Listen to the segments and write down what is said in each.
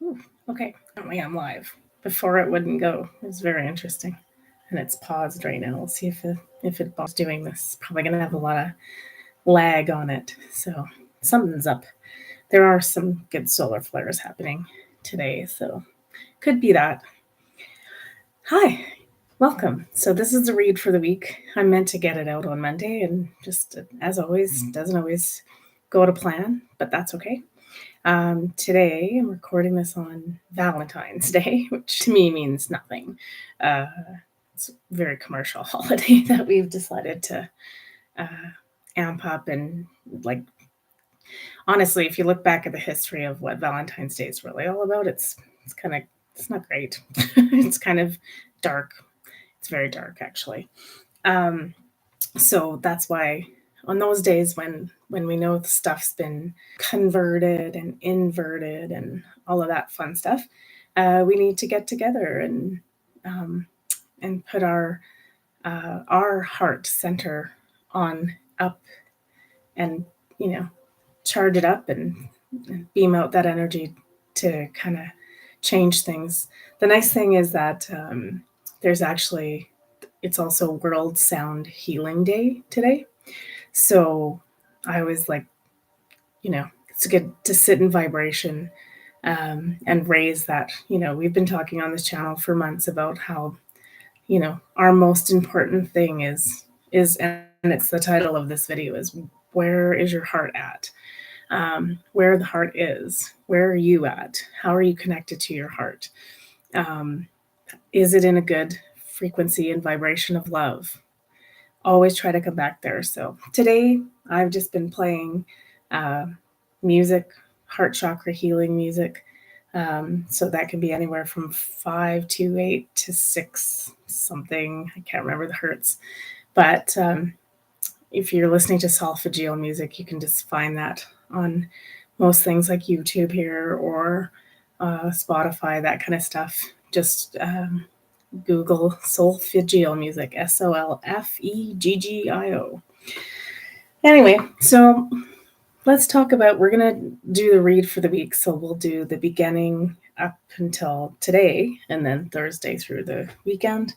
Ooh, okay, apparently I'm live. Before it wouldn't go. It was very interesting, and it's paused right now. We'll see if it bothers doing this. Probably gonna have a lot of lag on it, so something's up. There are some good solar flares happening today, so could be that. Hi, welcome. So this is the read for the week. I meant to get it out on Monday, and just as always, doesn't always go to plan, but that's okay. Today, I'm recording this on Valentine's Day, which to me means nothing. Uh, it's a very commercial holiday that we've decided to amp up. And, like, honestly, if you look back at the history of what Valentine's Day is really all about, it's kind of it's not great. It's kind of dark. It's very dark, actually. Um, so that's why on those days when we know the stuff's been converted and inverted and all of that fun stuff, we need to get together um, and put our heart center on up, and charge it up and beam out that energy to kind of change things. The nice thing is that there's actually it's also World Sound Healing Day today. So I was like, it's good to sit in vibration, and raise that. We've been talking on this channel for months about how, our most important thing is, and it's the title of this video, is where is your heart at? Where the heart is, where are you at? How are you connected to your heart? Um, is it in a good frequency and vibration of love? Always try to come back there. So today I've just been playing uh, music, heart chakra healing music. So that can be anywhere from 5 to 8 to 6 something. I can't remember the hertz. But if you're listening to solfeggio music, you can just find that on most things like YouTube here or Spotify, that kind of stuff. Just Google solfeggio music, SOLFEGGIO. Anyway, so let's talk about, we're going to do the read for the week. So we'll do the beginning up until today and then Thursday through the weekend.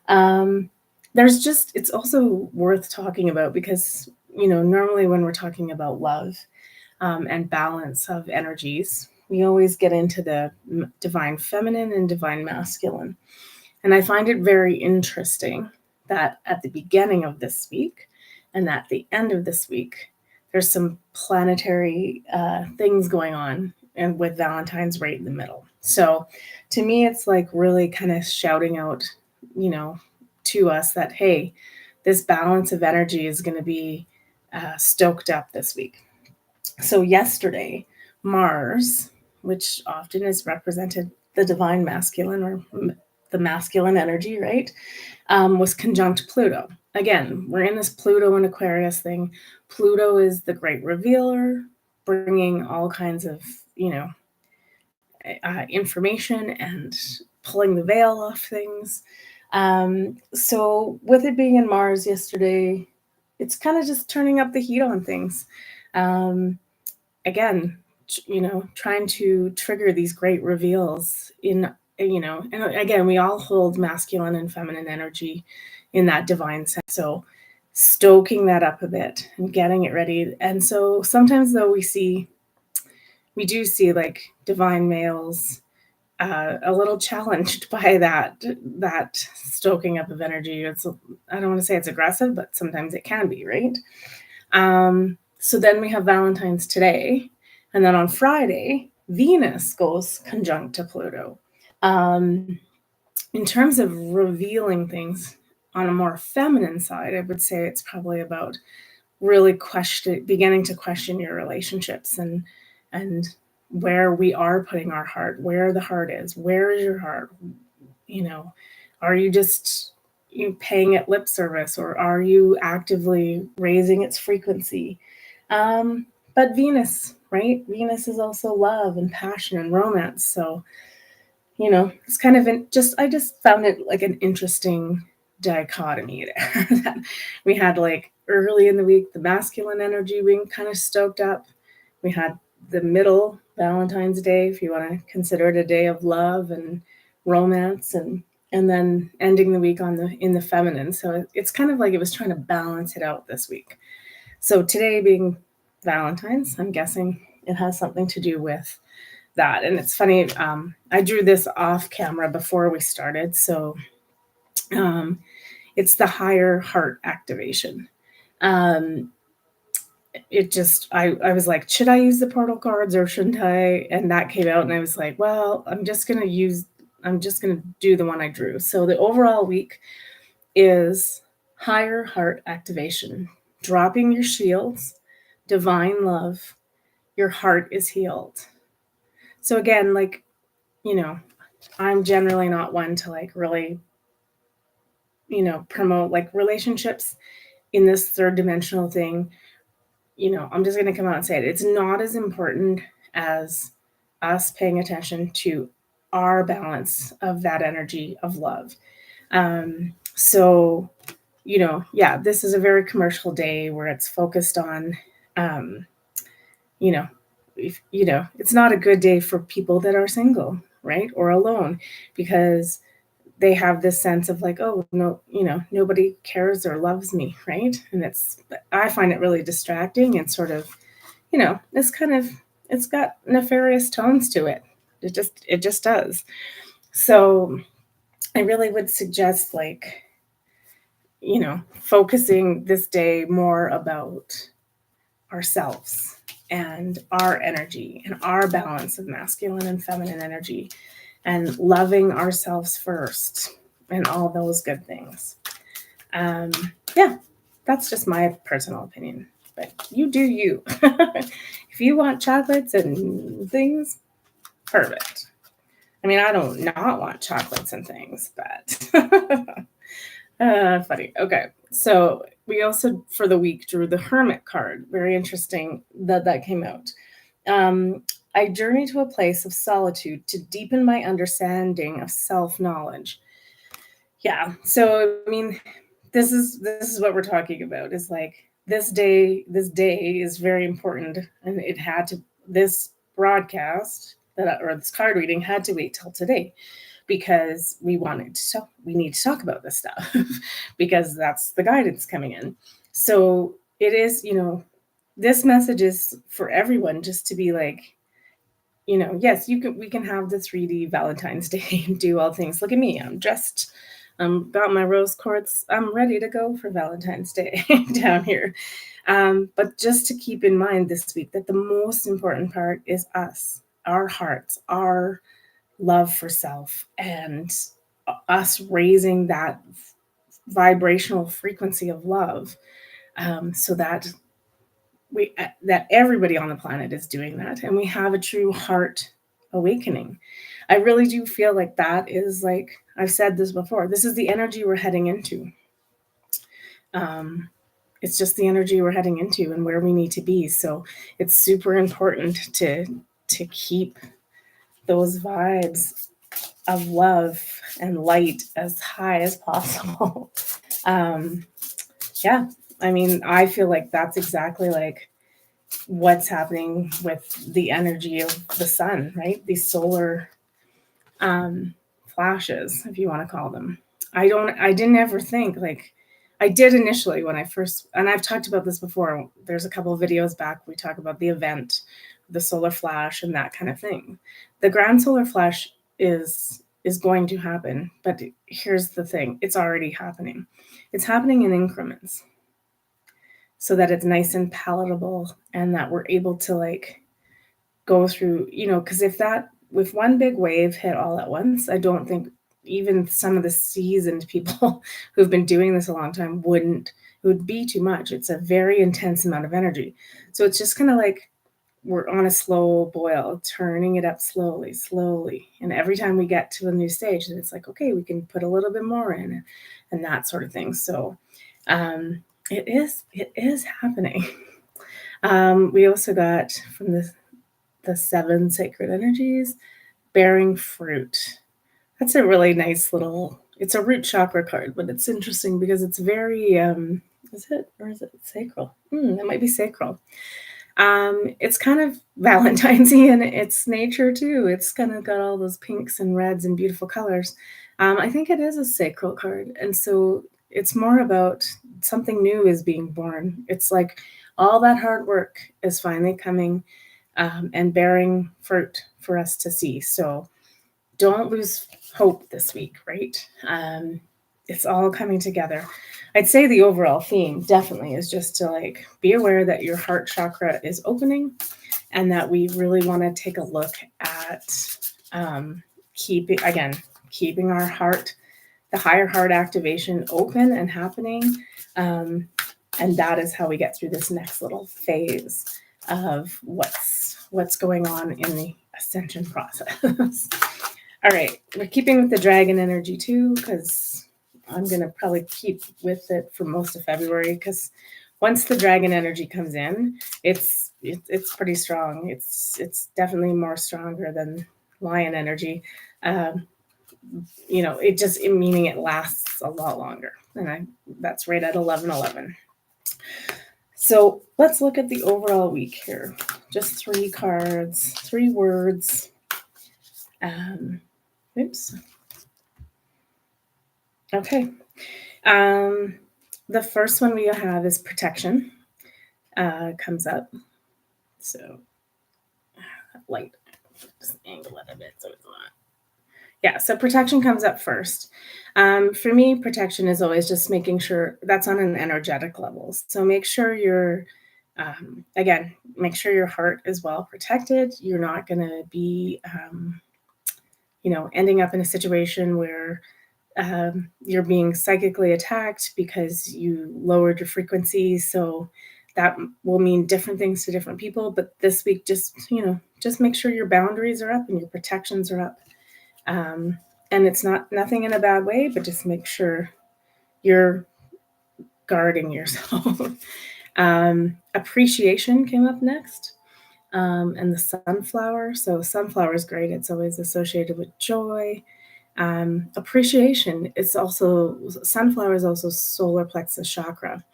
It's also worth talking about because, normally when we're talking about love and balance of energies, we always get into the divine feminine and divine masculine. And I find it very interesting that at the beginning of this week and at the end of this week, there's some planetary things going on, and with Valentine's right in the middle. So to me, it's like really kind of shouting out, to us that, hey, this balance of energy is going to be stoked up this week. So yesterday, Mars, which often is represented the divine masculine or the masculine energy, right, was conjunct Pluto. Again, we're in this Pluto and Aquarius thing. Pluto is the great revealer, bringing all kinds of, information and pulling the veil off things. So with it being in Mars yesterday, it's kind of just turning up the heat on things. Again, trying to trigger these great reveals and again, we all hold masculine and feminine energy in that divine sense. So stoking that up a bit and getting it ready. And so sometimes though we do see like divine males a little challenged by that stoking up of energy. I don't want to say it's aggressive, but sometimes it can be, right? So then we have Valentine's today, and then on Friday, Venus goes conjunct to Pluto. In terms of revealing things on a more feminine side, I would say it's probably about really beginning to question your relationships and where we are putting our heart, where the heart is, where is your heart? Are you just paying it lip service, or are you actively raising its frequency? But Venus, right? Venus is also love and passion and romance. So, it's kind of I just found it like an interesting dichotomy there. That we had like early in the week, the masculine energy being kind of stoked up. We had the middle Valentine's Day, if you want to consider it a day of love and romance, and then ending the week on the in the feminine. So it's kind of like it was trying to balance it out this week. So today being Valentine's, I'm guessing it has something to do with that. And it's funny, I drew this off camera before we started. So um, it's the higher heart activation. Um, it just, I was like, should I use the portal cards or shouldn't I? And that came out, and I was like, well, I'm just going to do the one I drew. So the overall week is higher heart activation, dropping your shields, divine love, your heart is healed. So again, like, you know, I'm generally not one to like really, promote like relationships in this third dimensional thing. I'm just going to come out and say it. It's not as important as us paying attention to our balance of that energy of love. So, yeah, this is a very commercial day where it's focused on, um, you know, it's not a good day for people that are single, right? Or alone, because they have this sense of like, oh, no, nobody cares or loves me, right? And I find it really distracting and sort of, it's got nefarious tones to it. It just does. So I really would suggest, like, focusing this day more about ourselves and our energy and our balance of masculine and feminine energy and loving ourselves first and all those good things. Um, yeah, that's just my personal opinion. But you do you. If you want chocolates and things, perfect. I mean, I don't not want chocolates and things, but funny. Okay, so we also for the week drew the Hermit card. Very interesting that came out. I journey to a place of solitude to deepen my understanding of self-knowledge. Yeah. So I mean, this is what we're talking about. Is like this day is very important, and it had to this broadcast or this card reading had to wait till today because we need to talk about this stuff because that's the guidance coming in. So it is, this message is for everyone, just to be like, yes, we can have the 3D Valentine's Day and do all things. Look at me, I'm dressed, got my rose quartz, I'm ready to go for Valentine's Day down here. But just to keep in mind this week that the most important part is us, our hearts, our love for self, and us raising that vibrational frequency of love, so that everybody on the planet is doing that, and we have a true heart awakening. I really do feel like that is, like I've said this before, this is the energy we're heading into. It's just the energy we're heading into and where we need to be. So it's super important to keep those vibes of love and light as high as possible. um, yeah, I mean, I feel like that's exactly like what's happening with the energy of the sun, right? These solar um, flashes, if you want to call them. I didn't ever think, like, I did initially when I first, and I've talked about this before. There's a couple of videos back we talk about the event, the solar flash, and that kind of thing. The grand solar flash is going to happen, but here's the thing: it's already happening. It's happening in increments, so that it's nice and palatable, and that we're able to like go through. Because if one big wave hit all at once, I don't think even some of the seasoned people who've been doing this a long time it would be too much. It's a very intense amount of energy. So it's just kind of like we're on a slow boil, turning it up slowly, slowly. And every time we get to a new stage, then it's like, okay, we can put a little bit more in, and that sort of thing. So it is happening. We also got from the 7 sacred energies, bearing fruit. That's a really nice little, it's a root chakra card, but it's interesting because it's very, is it, or is it sacral? It might be sacral. It's kind of Valentine's in its nature too. It's kind of got all those pinks and reds and beautiful colors. I think it is a sacral card, and so it's more about something new is being born. It's like all that hard work is finally coming and bearing fruit for us to see. So don't lose hope this week, right? It's all coming together. I'd say the overall theme definitely is just to like be aware that your heart chakra is opening and that we really want to take a look at keeping our heart, the higher heart activation open and happening. And that is how we get through this next little phase of what's going on in the ascension process. All right, we're keeping with the dragon energy too, because I'm going to probably keep with it for most of February, because once the dragon energy comes in, it's pretty strong. It's definitely more stronger than lion energy. Meaning it lasts a lot longer. And that's right at 11:11. So let's look at the overall week here. Just 3 cards, 3 words. Oops. Okay. The first one we have is protection. Comes up. So light, just angle it a bit so it's not. Yeah, so protection comes up first. For me, protection is always just making sure that's on an energetic level. So make sure make sure your heart is well protected. You're not going to be, ending up in a situation where you're being psychically attacked because you lowered your frequency. So that will mean different things to different people. But this week, just make sure your boundaries are up and your protections are up. And it's nothing in a bad way, but just make sure you're guarding yourself. Appreciation came up next. And the sunflower. So sunflower is great. It's always associated with joy. Appreciation. Sunflower is also solar plexus chakra.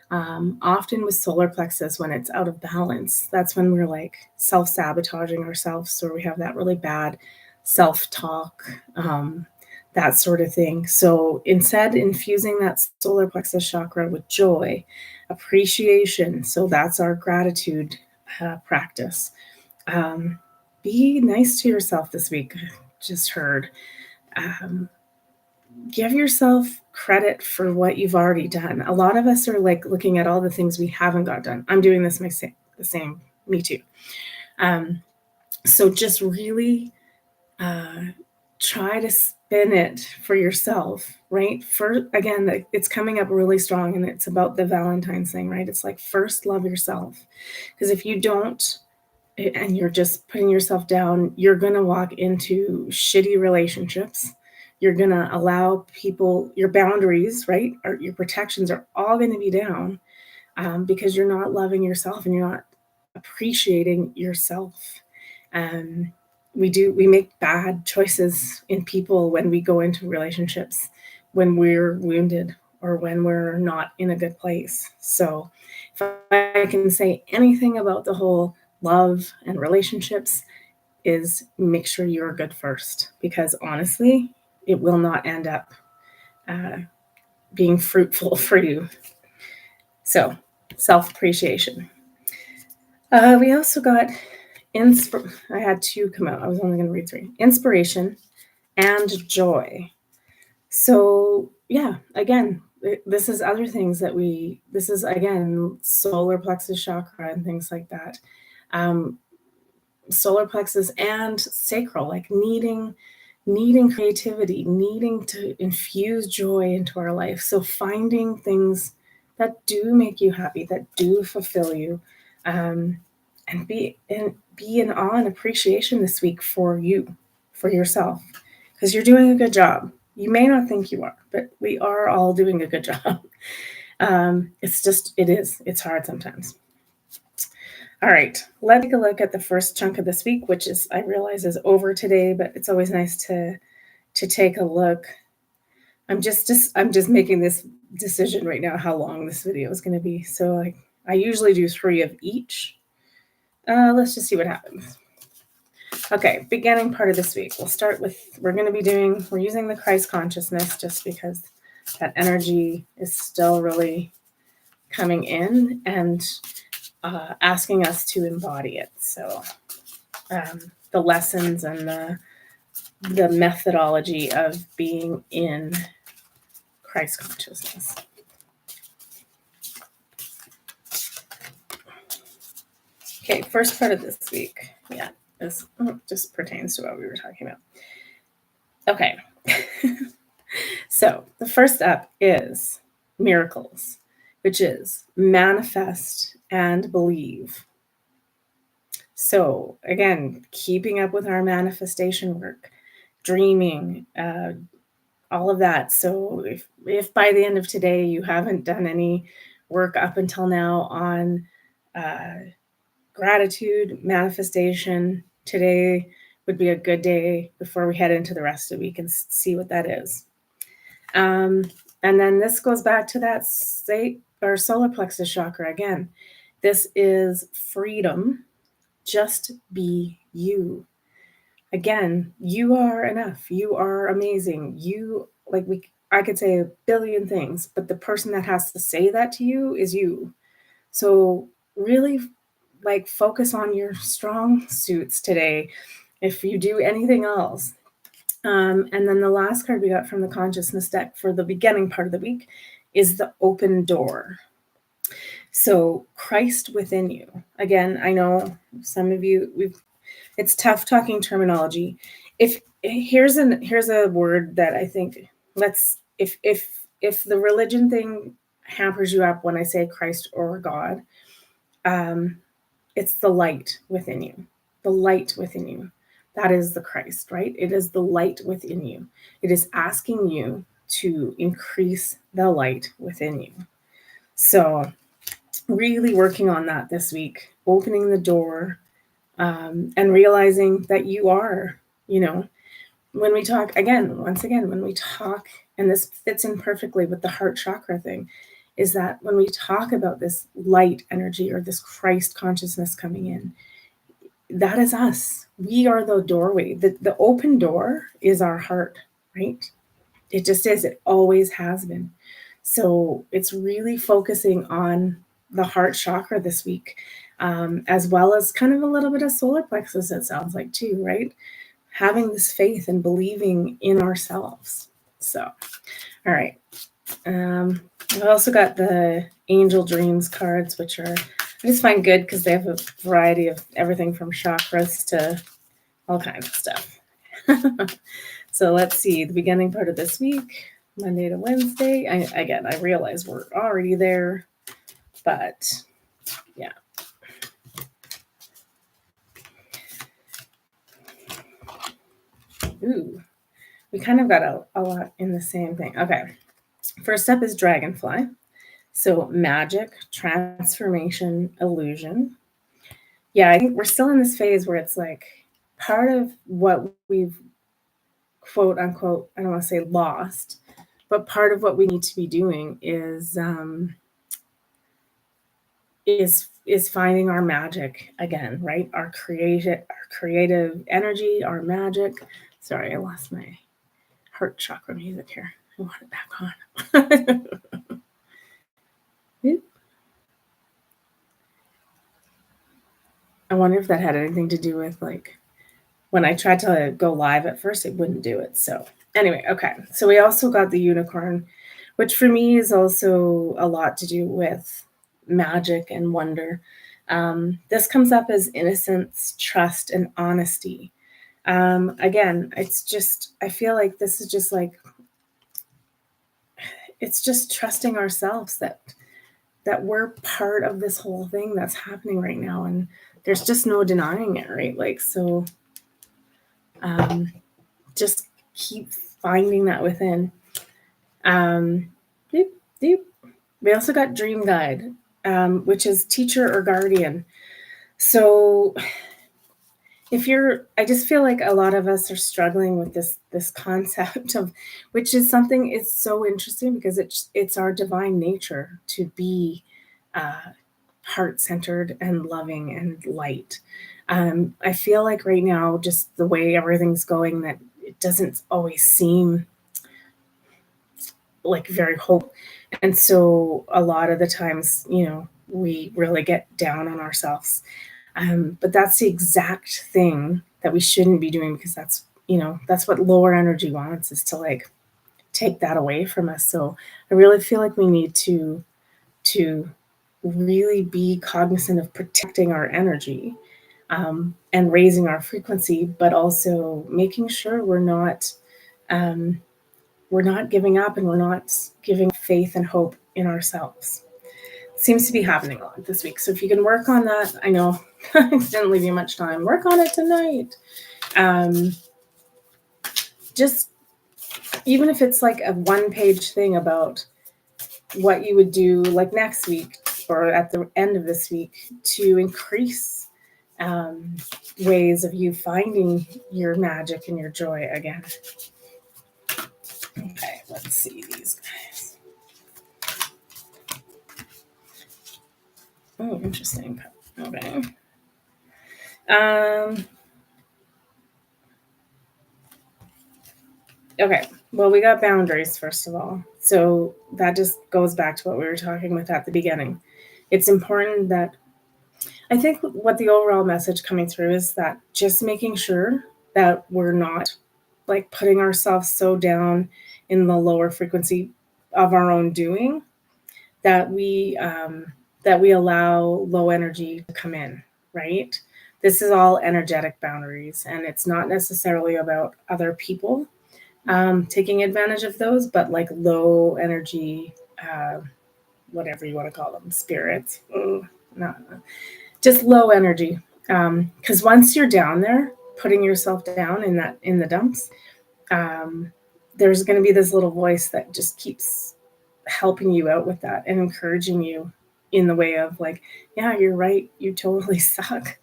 Often with solar plexus, when it's out of balance, that's when we're like self-sabotaging ourselves, or we have that really bad self-talk, that sort of thing. So instead, infusing that solar plexus chakra with joy, appreciation. So that's our gratitude practice. Be nice to yourself this week. Just heard. Give yourself credit for what you've already done. A lot of us are like looking at all the things we haven't got done. I'm doing this the same. Me too. So just really try to spin it for yourself, right? Again, it's coming up really strong, and it's about the Valentine's thing, right? It's like first love yourself, because if you don't, and you're just putting yourself down, you're going to walk into shitty relationships. You're going to allow people, your boundaries, right? Or your protections are all going to be down because you're not loving yourself and you're not appreciating yourself. We make bad choices in people when we go into relationships, when we're wounded or when we're not in a good place. So if I can say anything about the whole love and relationships, is make sure you're good first, because honestly, it will not end up being fruitful for you. So self-appreciation. We also got I had 2 come out. I was only going to read 3. Inspiration and joy. So yeah, again, this is other things this is again, solar plexus chakra and things like that. Solar plexus and sacral, like needing creativity, needing to infuse joy into our life. So finding things that do make you happy, that do fulfill you, and be in awe and appreciation this week for you, for yourself, because you're doing a good job. You may not think you are, but we are all doing a good job. It's hard sometimes. All right, let's take a look at the first chunk of this week, which I realize is over today, but it's always nice to take a look. I'm just making this decision right now how long this video is going to be. So I usually do 3 of each. Let's just see what happens. Okay, beginning part of this week. We'll start with, we're using the Christ consciousness just because that energy is still really coming in and asking us to embody it. So the lessons and the methodology of being in Christ consciousness. Okay, first part of this week. Yeah, this just pertains to what we were talking about. Okay. So the first up is miracles, which is manifest and believe. So again, keeping up with our manifestation work, dreaming, all of that. So if by the end of today you haven't done any work up until now on gratitude, manifestation, today would be a good day before we head into the rest of the week and see what that is. And then this goes back to that state or solar plexus chakra again. This is freedom. Just be you. Again, you are enough. You are amazing. I could say a billion things, but the person that has to say that to you is you. So really focus on your strong suits today if you do anything else. And then the last card we got from the consciousness deck for the beginning part of the week is the open door. So Christ within you. Again, I know some of you, it's tough talking terminology. Here's a word that I think if the religion thing hampers you up when I say Christ or God, it's the light within you. The light within you. That is the Christ, right? It is the light within you. It is asking you to increase the light within you. So really working on that this week, opening the door, and realizing that you are, when we talk when we talk, and this fits in perfectly with the heart chakra thing, is that when we talk about this light energy or this Christ consciousness coming in, that is us. We are the doorway. The open door is our heart, right? It just is. It always has been. So it's really focusing on the heart chakra this week, as well as kind of a little bit of solar plexus, it sounds like too, right? Having this faith and believing in ourselves. So, all right. I've also got the angel dreams cards, which I just find good because they have a variety of everything from chakras to all kinds of stuff. So let's see the beginning part of this week, Monday to Wednesday. I realize we're already there, but yeah. Ooh, we kind of got a lot in the same thing. Okay. First up is dragonfly. So magic, transformation, illusion. Yeah, I think we're still in this phase where it's like part of what we've quote unquote, I don't want to say lost, but part of what we need to be doing is finding our magic again, right? Our creative energy, our magic. Sorry, I lost my heart chakra music here. I want it back on. I wonder if that had anything to do with when I tried to go live at first, it wouldn't do it. So anyway, okay. So we also got the unicorn, which for me is also a lot to do with magic and wonder. This comes up as innocence, trust, and honesty. Again, I feel like this is just it's just trusting ourselves that we're part of this whole thing that's happening right now. And there's just no denying it, right? So just keep finding that within. We also got dream guide, which is teacher or guardian. So I just feel like a lot of us are struggling with this concept of, which is something, it's so interesting because it's our divine nature to be heart-centered and loving and light. I feel like right now, just the way everything's going, that it doesn't always seem like very hope. And so a lot of the times, we really get down on ourselves. But that's the exact thing that we shouldn't be doing, because that's what lower energy wants, is to like take that away from us. So I really feel like we need to really be cognizant of protecting our energy, and raising our frequency, but also making sure we're not giving up, and we're not giving faith and hope in ourselves. Seems to be happening a lot this week. So if you can work on that, I know I didn't leave you much time. Work on it tonight. Just even if it's like a one-page thing about what you would do like next week or at the end of this week to increase ways of you finding your magic and your joy again. Okay, let's see these guys. Oh, interesting. Okay. Okay, well, we got boundaries, first of all. So that just goes back to what we were talking with at the beginning. It's important that, I think what the overall message coming through is that just making sure that we're not like putting ourselves so down in the lower frequency of our own doing, that we allow low energy to come in, right? This is all energetic boundaries, and it's not necessarily about other people taking advantage of those, but like low energy, whatever you want to call them, spirits. No, just low energy. Because once you're down there, putting yourself down in the dumps, there's going to be this little voice that just keeps helping you out with that and encouraging you in the way of like, yeah, you're right, you totally suck.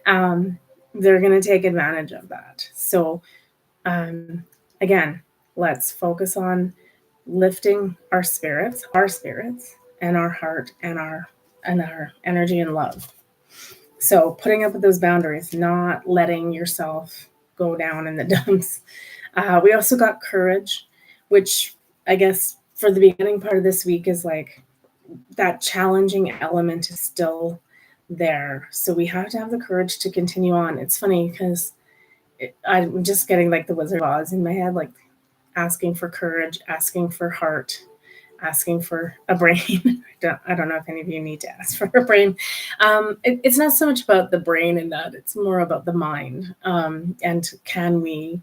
They're going to take advantage of that. So again, let's focus on lifting our spirits, and our heart, and our energy and love. So putting up with those boundaries, not letting yourself go down in the dumps. We also got courage, which I guess for the beginning part of this week is like that challenging element is still there. So we have to have the courage to continue on. It's funny because I'm just getting like the Wizard of Oz in my head, like asking for courage, asking for heart, asking for a brain. I don't know if any of you need to ask for a brain. It's not so much about the brain in that, it's more about the mind. And can we,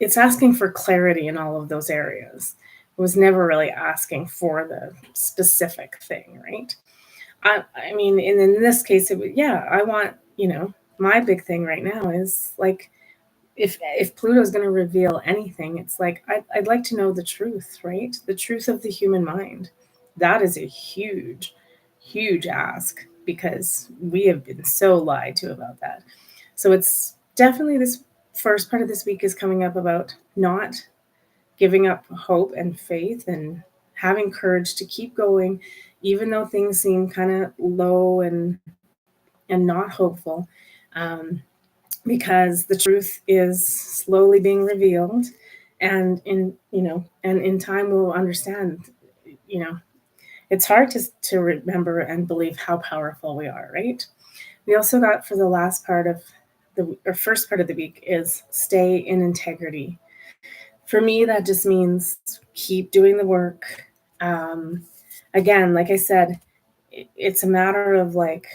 it's asking for clarity in all of those areas. It was never really asking for the specific thing, right? I mean, in this case, I want, my big thing right now is like, if Pluto's going to reveal anything, it's like I'd like to know the truth, right? The truth of the human mind. That is a huge, huge ask, because we have been so lied to about that. So it's definitely, this first part of this week is coming up about not giving up hope and faith, and having courage to keep going, even though things seem kind of low and not hopeful. Because the truth is slowly being revealed, and in time we'll understand. It's hard to remember and believe how powerful we are, right? We also got, for the last part of first part of the week, is stay in integrity. For me, that just means keep doing the work. Again, like I said, it's a matter of like,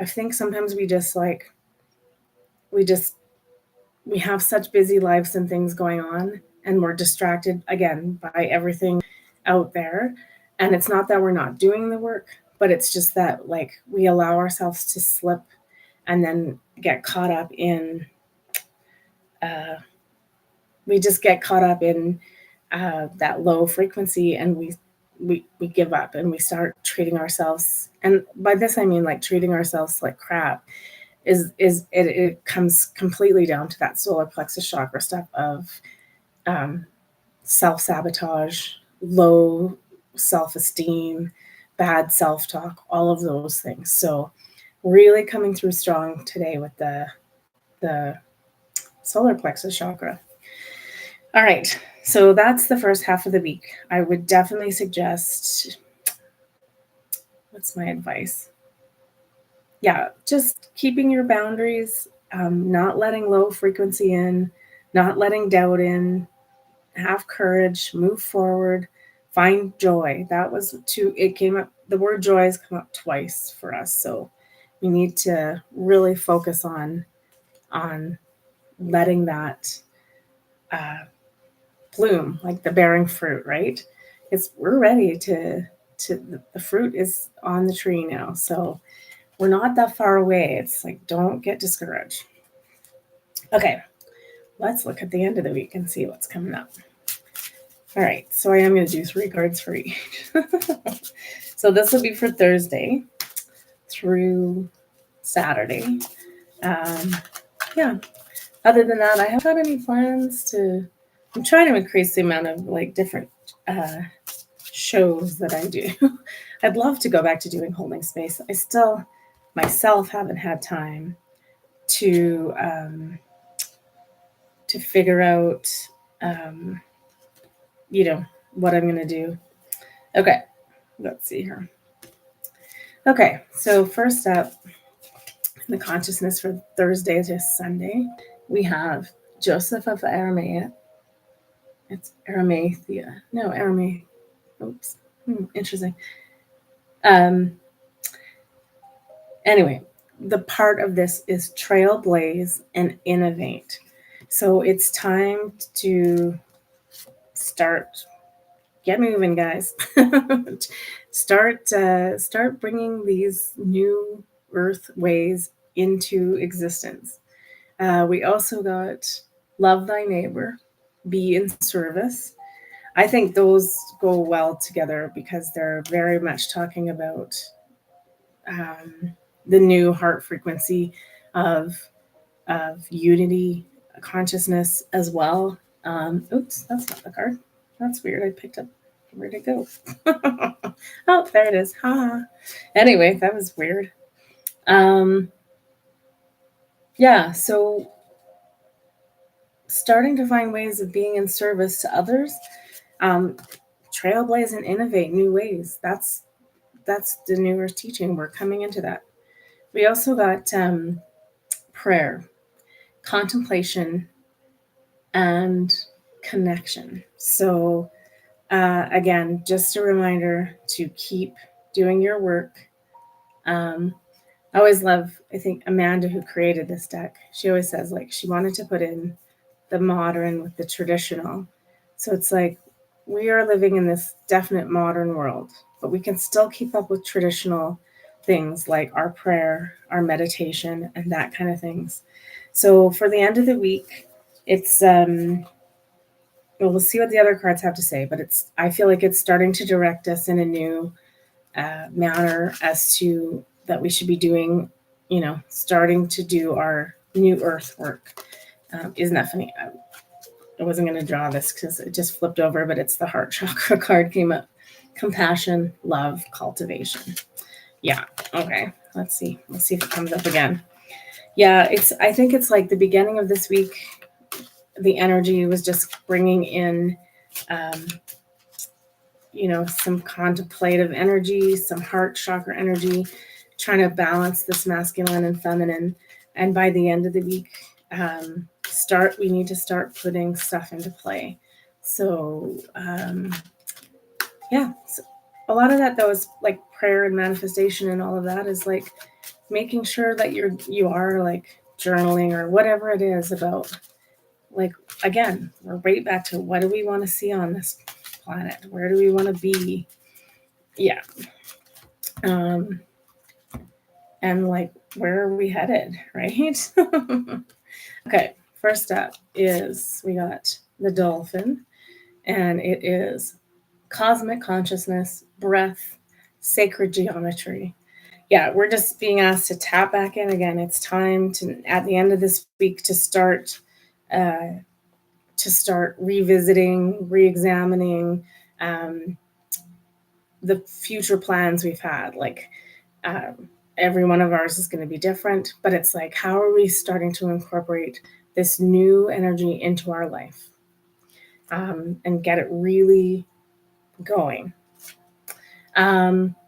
I think sometimes we have such busy lives and things going on, and we're distracted again by everything out there. And it's not that we're not doing the work, but it's just that like we allow ourselves to slip and then get caught up in that low frequency, and we give up, and we start treating ourselves, and by this I mean like treating ourselves like crap. It comes completely down to that solar plexus chakra stuff of self-sabotage, low self-esteem, bad self-talk, all of those things. So really coming through strong today with the solar plexus chakra. All right, so that's the first half of the week. I would definitely suggest, what's my advice? Yeah, just keeping your boundaries, not letting low frequency in, not letting doubt in, have courage, move forward, find joy. That was it came up, the word joy has come up twice for us. So we need to really focus on letting that uh, bloom, like the bearing fruit, right? We're ready to the fruit is on the tree now. So we're not that far away. It's like, don't get discouraged. Okay, let's look at the end of the week and see what's coming up. All right, so I am going to do 3 cards for each. So this will be for Thursday through Saturday. Yeah, other than that, I haven't had any plans to. I'm trying to increase the amount of like different shows that I do. I'd love to go back to doing holding space. I still myself haven't had time to figure out what I'm gonna do. Okay, let's see here. Okay, so first up, in the consciousness for Thursday to Sunday, we have Joseph of Aramea. It's Arimathea. No, Aramea. Oops. Interesting. Anyway, the part of this is trailblaze and innovate. So it's time to start, get moving, guys. start bringing these new earth ways into existence. We also got love thy neighbor, be in service. I think those go well together because they're very much talking about the new heart frequency of unity, consciousness as well. Oops, that's not the card. That's weird. I picked up. Where'd it go? Oh, there it is. Ha. Anyway, that was weird. Yeah, so starting to find ways of being in service to others, trailblaze and innovate new ways. That's the New Earth teaching. We're coming into that. We also got prayer, contemplation, and connection. So again, just a reminder to keep doing your work. I always love, I think Amanda, who created this deck, she always says like she wanted to put in the modern with the traditional. So it's like we are living in this definite modern world, but we can still keep up with traditional things like our prayer, our meditation, and that kind of things. So for the end of the week, it's we'll see what the other cards have to say, but I feel like it's starting to direct us in a new manner as to that we should be doing, starting to do our new earth work. Isn't that funny? I wasn't going to draw this because it just flipped over, but it's the heart chakra card came up. Compassion, love, cultivation. Yeah. Okay. Let's see. Let's see if it comes up again. Yeah. I think it's like the beginning of this week, the energy was just bringing in, some contemplative energy, some heart chakra energy, trying to balance this masculine and feminine. And by the end of the week, we need to start putting stuff into play. So, so a lot of that though is like prayer and manifestation and all of that is like making sure that you are like journaling or whatever it is about, like, again, we're right back to what do we want to see on this planet? Where do we want to be? Yeah. And like, where are we headed? Right. Okay. First up is we got the dolphin, and it is cosmic consciousness, breath, sacred geometry. Yeah, we're just being asked to tap back in again. It's time to, at the end of this week, to start revisiting, re-examining, the future plans we've had. Like every one of ours is going to be different, but it's like, how are we starting to incorporate this new energy into our life, and get it really going?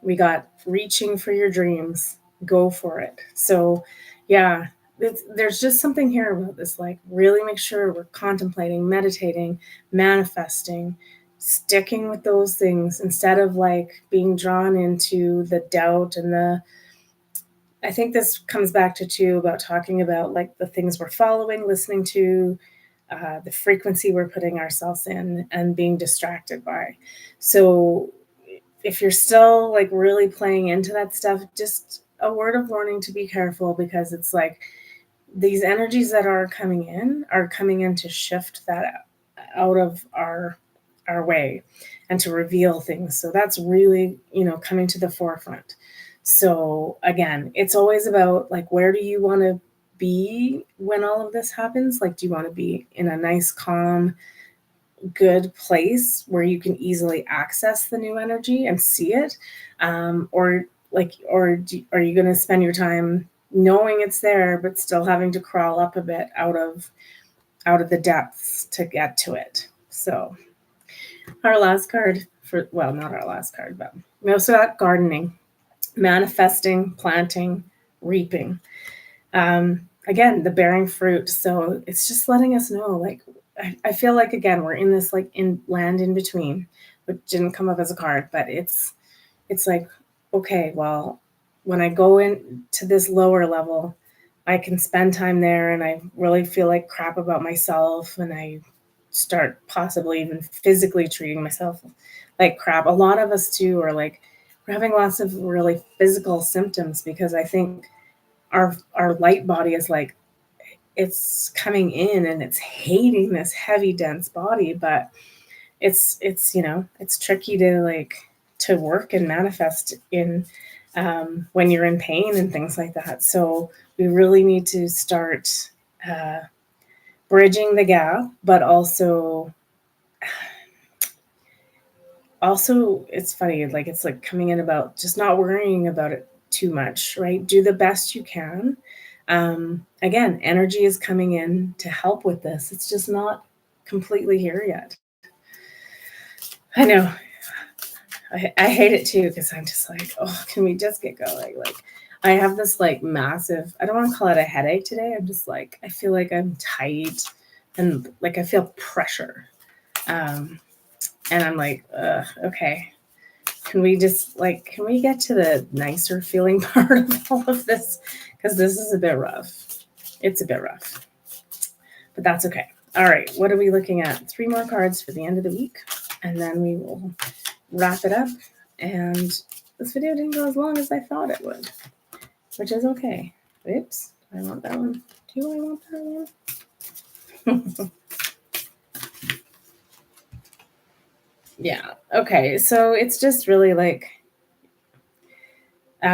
We got reaching for your dreams, go for it. So, yeah, there's just something here about this. Like, really make sure we're contemplating, meditating, manifesting, sticking with those things instead of like being drawn into the doubt and the. I think this comes back to too about talking about like the things we're following, listening to, the frequency we're putting ourselves in, and being distracted by. So if you're still like really playing into that stuff, just a word of warning to be careful, because it's like these energies that are coming in to shift that out of our way and to reveal things. So that's really, coming to the forefront. So again, it's always about like, where do you want to be when all of this happens? Like, do you want to be in a nice, calm, good place where you can easily access the new energy and see it, or like, are you going to spend your time knowing it's there but still having to crawl up a bit out of the depths to get to it? So our last card, for well, not our last card, but we also got gardening, manifesting, planting, reaping. Again, the bearing fruit. So it's just letting us know, like, I feel like, again, we're in this like in land in between, which didn't come up as a card, but it's like, okay, well, when I go into this lower level, I can spend time there and I really feel like crap about myself, and I start possibly even physically treating myself like crap. A lot of us too are like, we're having lots of really physical symptoms because I think our light body is like, it's coming in and it's hating this heavy dense body, but it's it's tricky to like to work and manifest in, when you're in pain and things like that. So we really need to start uh, bridging the gap, but also it's funny, like it's like coming in about just not worrying about it too much, right? Do the best you can. Again, energy is coming in to help with this. It's just not completely here yet. I know. I hate it too, because I'm just like, oh, can we just get going? Like, I have this like massive, I don't want to call it a headache today. I'm just like, I feel like I'm tight and like I feel pressure. Um, and I'm like, okay, can we get to the nicer feeling part of all of this? Because this is a bit rough. It's a bit rough, but that's okay. All right, what are we looking at? 3 more cards for the end of the week, and then we will wrap it up. And this video didn't go as long as I thought it would, which is okay. Oops, I want that one. Do I want that one? Yeah, okay. So it's just really like, I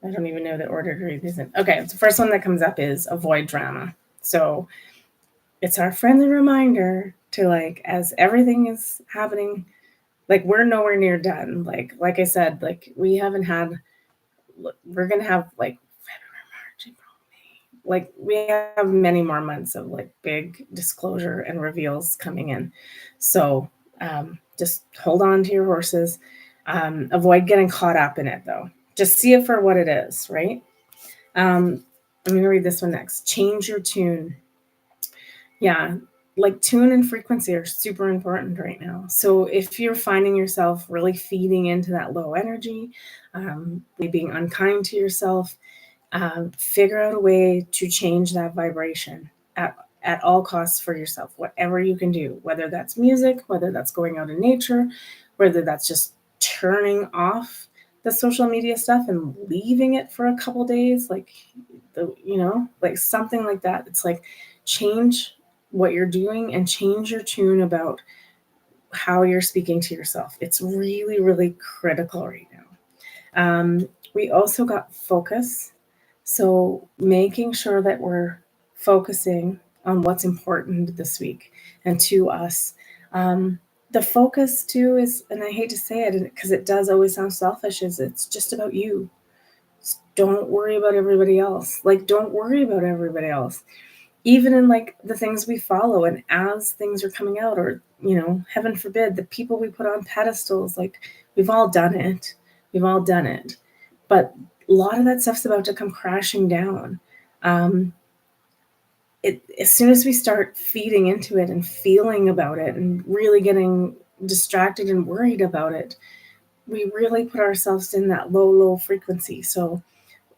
don't even know the order to read these in. Okay, the first one that comes up is avoid drama. So it's our friendly reminder to, like, as everything is happening, like, we're nowhere near done. Like I said, like, we're gonna have like February, March, April, May. Like, we have many more months of like big disclosure and reveals coming in. So just hold on to your horses. Avoid getting caught up in it though. Just see it for what it is, right? I'm going to read this one next. Change your tune. Yeah, like tune and frequency are super important right now. So if you're finding yourself really feeding into that low energy, being unkind to yourself, figure out a way to change that vibration at all costs for yourself, whatever you can do, whether that's music, whether that's going out in nature, whether that's just turning off the social media stuff and leaving it for a couple days, like like something like that. It's like, change what you're doing and change your tune about how you're speaking to yourself. It's really, really critical right now. We also got focus. So making sure that we're focusing on what's important this week and to us. the focus too is, and I hate to say it because it does always sound selfish, is it's just about you. Don't worry about everybody else. Like, don't worry about everybody else. Even in like the things we follow, and as things are coming out, or, heaven forbid, the people we put on pedestals, like, we've all done it. We've all done it. But a lot of that stuff's about to come crashing down. As soon as we start feeding into it and feeling about it and really getting distracted and worried about it, we really put ourselves in that low frequency. So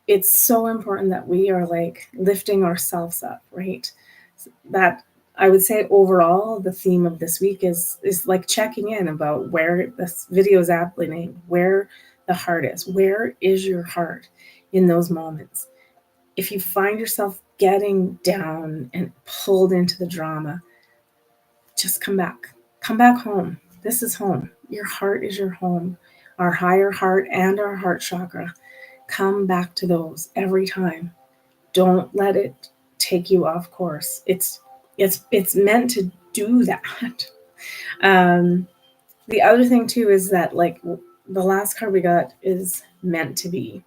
it's so important that we are like lifting ourselves up, right? That, I would say, overall, the theme of this week is like checking in about where this video is happening, where the heart is. Where is your heart in those moments? If you find yourself getting down and pulled into the drama, just come back. Come back home. This is home. Your heart is your home. Our higher heart and our heart chakra. Come back to those every time. Don't let it take you off course. It's meant to do that. The other thing too is that, like, the last card we got is meant to be.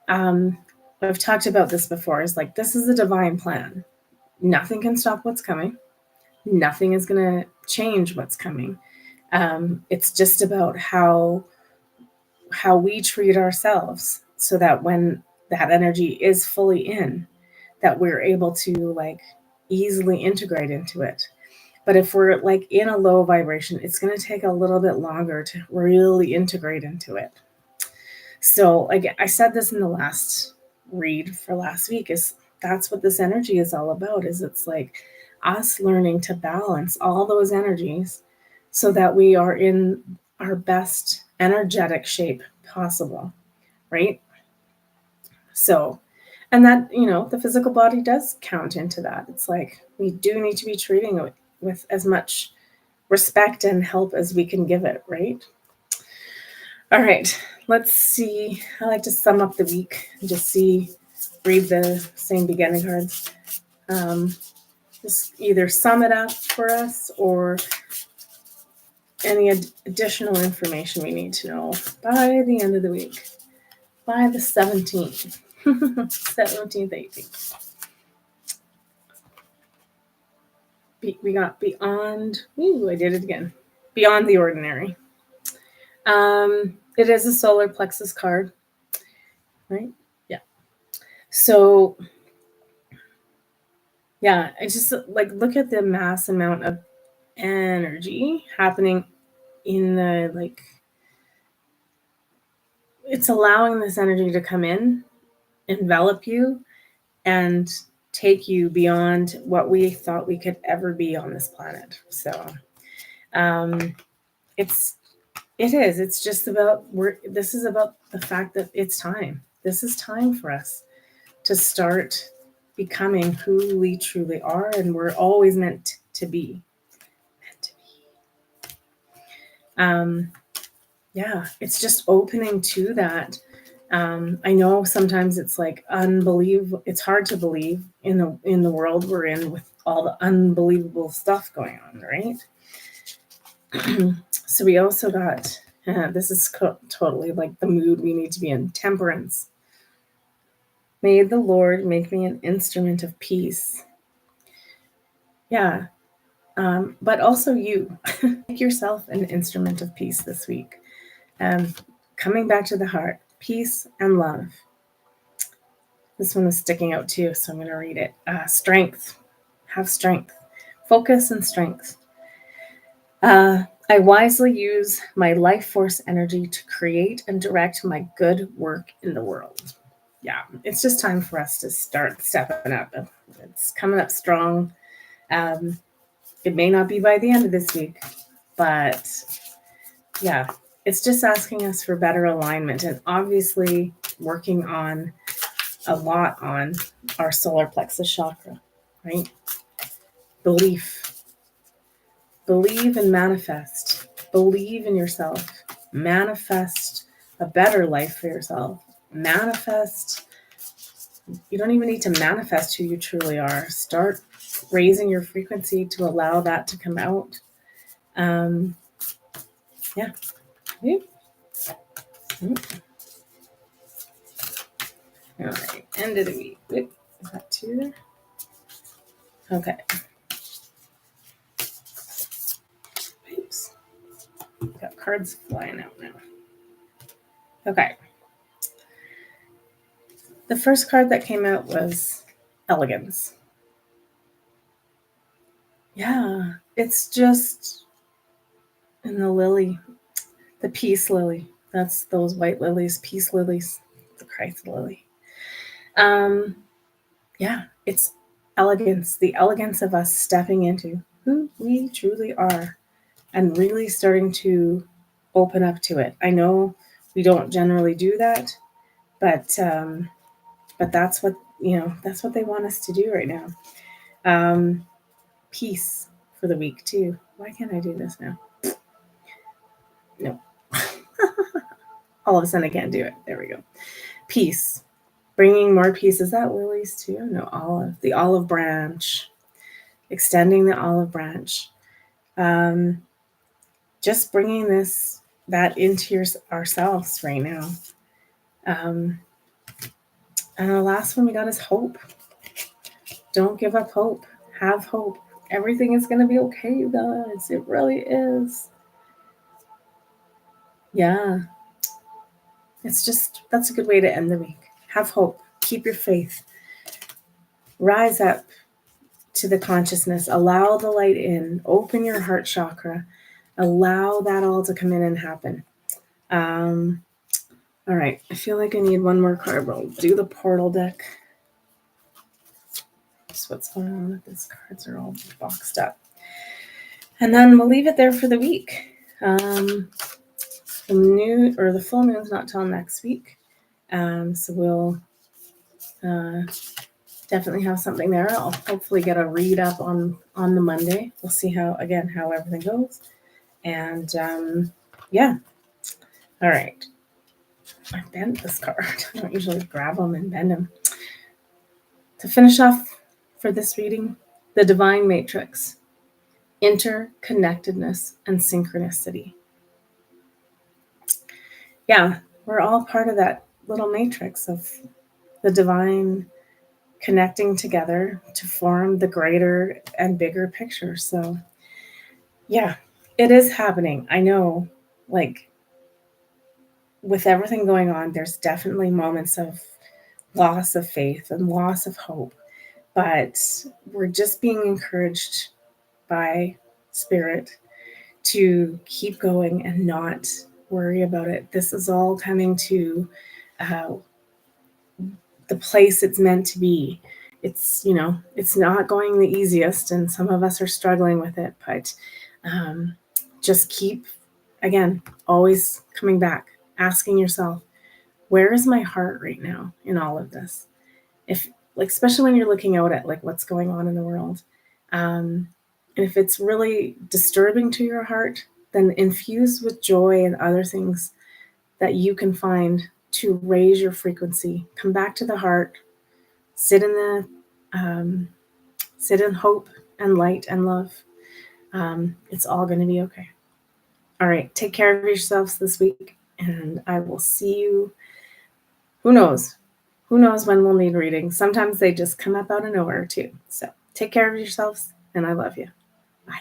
I've talked about this before. Is like, this is a divine plan. Nothing can stop what's coming. Nothing is going to change what's coming. It's just about how we treat ourselves, so that when that energy is fully in, that we're able to like easily integrate into it. But if we're like in a low vibration, it's going to take a little bit longer to really integrate into it. So again, I said this in the last read for last week, is that's what this energy is all about. Is it's like us learning to balance all those energies so that we are in our best energetic shape possible, right? So, and that, the physical body does count into that. It's like, we do need to be treating it with as much respect and help as we can give it, right? All right, let's see. I like to sum up the week and just read the same beginning cards. Just either sum it up for us or any additional information we need to know by the end of the week, by the 17th, 17th, 18th. We got beyond. Ooh, I did it again. Beyond the ordinary. It is a solar plexus card, right? Yeah. So, yeah, I just like look at the mass amount of energy happening in the, like, it's allowing this energy to come in, envelop you, and take you beyond what we thought we could ever be on this planet. So, it's just about, this is about the fact that it's time. This is time for us to start becoming who we truly are, and we're always meant to be. Yeah, it's just opening to that. I know sometimes it's like unbelievable. It's hard to believe in the world we're in with all the unbelievable stuff going on, right? So we also got, this is totally like the mood we need to be in. Temperance. May the Lord make me an instrument of peace. Yeah. But also you. Make yourself an instrument of peace this week. Coming back to the heart. Peace and love. This one is sticking out too, so I'm going to read it. Strength. Have strength. Focus and strength. I wisely use my life force energy to create and direct my good work in the world. Yeah, it's just time for us to start stepping up. It's coming up strong. It may not be by the end of this week, but yeah, it's just asking us for better alignment, and obviously working on a lot on our solar plexus chakra, right? Belief. Believe and manifest. Believe in yourself. Manifest a better life for yourself. Manifest. You don't even need to manifest who you truly are. Start raising your frequency to allow that to come out. Yeah. Oop. Oop. All right. End of the week. Oop. Is that two there? Okay. Oops. Got cards flying out now. Okay. The first card that came out was Elegance. Yeah. It's just in the lily, the peace lily. That's those white lilies, peace lilies, the Christ lily. Yeah, it's elegance, the elegance of us stepping into who we truly are and really starting to open up to it. I know we don't generally do that, but that's what that's what they want us to do right now. Um, Peace for the week too. Why can't I do this now? No, all of a sudden I can't do it. There we go. Peace, bringing more peace. Is that lilies too? No, olive. The olive branch, extending the olive branch. Um, just bringing that into ourselves right now. Um, and the last one we got is hope. Don't give up hope. Have hope. Everything is going to be okay, you guys. It really is. Yeah. It's just, that's a good way to end the week. Have hope. Keep your faith. Rise up to the consciousness. Allow the light in. Open your heart chakra. Allow that all to come in and happen. All right. I feel like I need one more card, but I'll do the portal deck. Just what's going on with these cards are all boxed up. And then we'll leave it there for the week. The full moon's not till next week. So we'll definitely have something there. I'll hopefully get a read up on the Monday. We'll see how everything goes. And yeah. All right. I bent this card. I don't usually grab them and bend them. To finish off for this reading, the Divine Matrix, interconnectedness and synchronicity. Yeah, we're all part of that little matrix of the divine connecting together to form the greater and bigger picture. So, yeah, it is happening. I know, like, with everything going on, there's definitely moments of loss of faith and loss of hope, but we're just being encouraged by Spirit to keep going and not worry about it. This is all coming to the place it's meant to be. It's it's not going the easiest, and some of us are struggling with it, but just keep, again, always coming back, asking yourself, where is my heart right now in all of this? If, like, especially when you're looking out at like what's going on in the world, and if it's really disturbing to your heart, then infuse with joy and other things that you can find to raise your frequency. Come back to the heart. Sit in hope and light and love. It's all going to be okay. All right. Take care of yourselves this week, and I will see you. Who knows? Who knows when we'll need readings? Sometimes they just come up out of nowhere too. So take care of yourselves, and I love you. Bye.